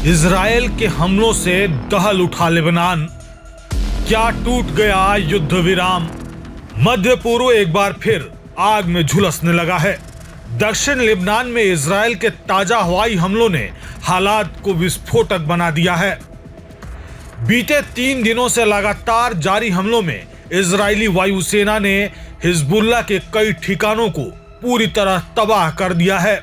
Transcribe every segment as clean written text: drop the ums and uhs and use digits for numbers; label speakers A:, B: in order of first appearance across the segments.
A: Israel के हमलों से दहल उठा लेबनान, क्या टूट गया युद्ध विराम। मध्य पूर्व एक बार फिर आग में झुलसने लगा है। दक्षिण लेबनान में इजराइल के ताजा हवाई हमलों ने हालात को विस्फोटक बना दिया है। बीते 3 दिनों से लगातार जारी हमलों में इजरायली वायुसेना ने हिजबुल्लाह के कई ठिकानों को पूरी तरह तबाह कर दिया है।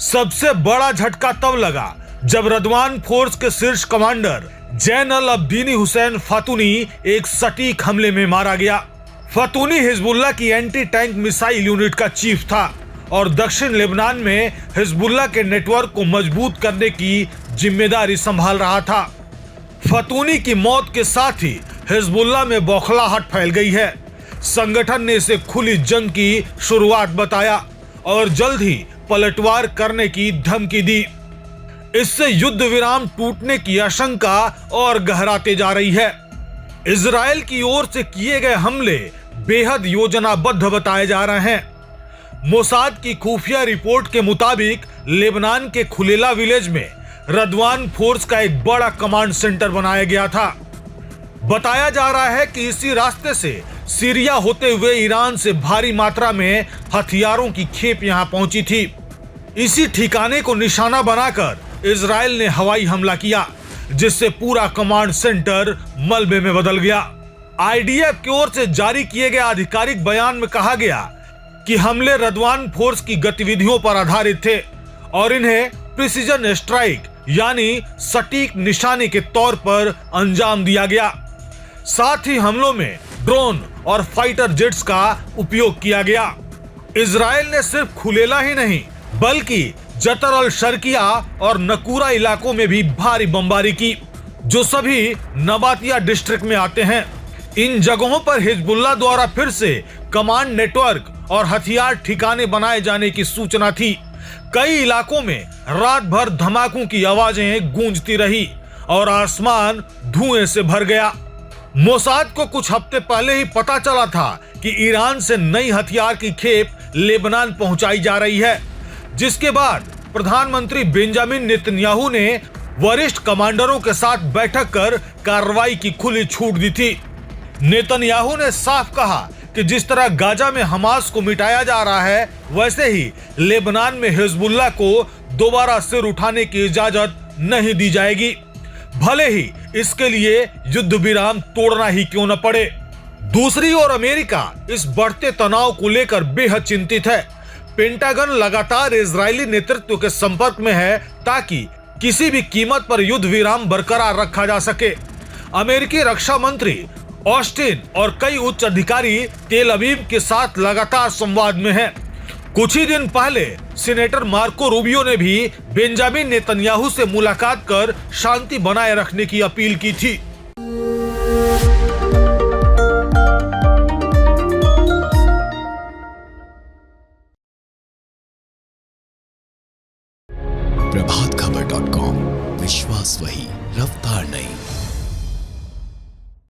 A: सबसे बड़ा झटका तब लगा जब रदवान फोर्स के शीर्ष कमांडर जैन-अल अब्दीनी हुसैन फातूनी एक सटीक हमले में मारा गया। फातूनी हिजबुल्लाह की एंटी टैंक मिसाइल यूनिट का चीफ था और दक्षिण लेबनान में हिजबुल्लाह के नेटवर्क को मजबूत करने की जिम्मेदारी संभाल रहा था। फातूनी की मौत के साथ ही हिजबुल्लाह में बौखलाहट फैल गई है। संगठन ने इसे खुली जंग की शुरुआत बताया और जल्द ही पलटवार करने की धमकी दी। इससे युद्ध विराम टूटने की आशंका और गहराते जा रही है। इजराइल की ओर से किए गए हमले बेहद योजनाबद्ध बताए जा रहे हैं। मोसाद की खुफिया रिपोर्ट के मुताबिक लेबनान के खुलेला विलेज में रदवान फोर्स का एक बड़ा कमांड सेंटर बनाया गया था। बताया जा रहा है कि इसी रास्ते से सीरिया होते हुए ईरान से भारी मात्रा में हथियारों की खेप यहां पहुंची थी। इसी ठिकाने को निशाना बनाकर इजराइल ने हवाई हमला किया, जिससे पूरा कमांड सेंटर मलबे में बदल गया। आईडीएफ की ओर से जारी किए गए आधिकारिक बयान में कहा गया कि हमले रदवान फोर्स की गतिविधियों पर आधारित थे और इन्हें प्रिसीजन स्ट्राइक यानी सटीक निशाने के तौर पर अंजाम दिया गया। साथ ही हमलों में ड्रोन और फाइटर जेट्स का उपयोग किया गया। इजराइल ने सिर्फ खुलेला ही नहीं बल्कि जतर अल शर्किया और नकूरा इलाकों में भी भारी बमबारी की, जो सभी नबातिया डिस्ट्रिक्ट में आते हैं। इन जगहों पर हिजबुल्लाह द्वारा फिर से कमांड नेटवर्क और हथियार ठिकाने बनाए जाने की सूचना थी। कई इलाकों में रात भर धमाकों की आवाजें गूंजती रही और आसमान धुएं से भर गया। मोसाद को कुछ हफ्ते पहले ही पता चला था कि ईरान से नई हथियार की खेप लेबनान पहुंचाई जा रही है, जिसके बाद प्रधानमंत्री बेंजामिन नेतन्याहू ने वरिष्ठ कमांडरों के साथ बैठक कर कार्रवाई की खुली छूट दी थी। नेतन्याहू ने साफ कहा कि जिस तरह गाजा में हमास को मिटाया जा रहा है, वैसे ही लेबनान में हिजबुल्लाह को दोबारा सिर उठाने की इजाजत नहीं दी जाएगी, भले ही इसके लिए युद्ध विराम तोड़ना ही क्यों न पड़े। दूसरी ओर अमेरिका इस बढ़ते तनाव को लेकर बेहद चिंतित है। पेंटागन लगातार इजरायली नेतृत्व के संपर्क में है ताकि किसी भी कीमत पर युद्ध विराम बरकरार रखा जा सके। अमेरिकी रक्षा मंत्री ऑस्टिन और कई उच्च अधिकारी तेल अवीव के साथ लगातार संवाद में हैं। कुछ ही दिन पहले सीनेटर मार्को रूबियो ने भी बेंजामिन नेतन्याहू से मुलाकात कर शांति बनाए रखने की अपील की थी।
B: प्रभातखबर.com, विश्वास वही, रफ्तार नहीं।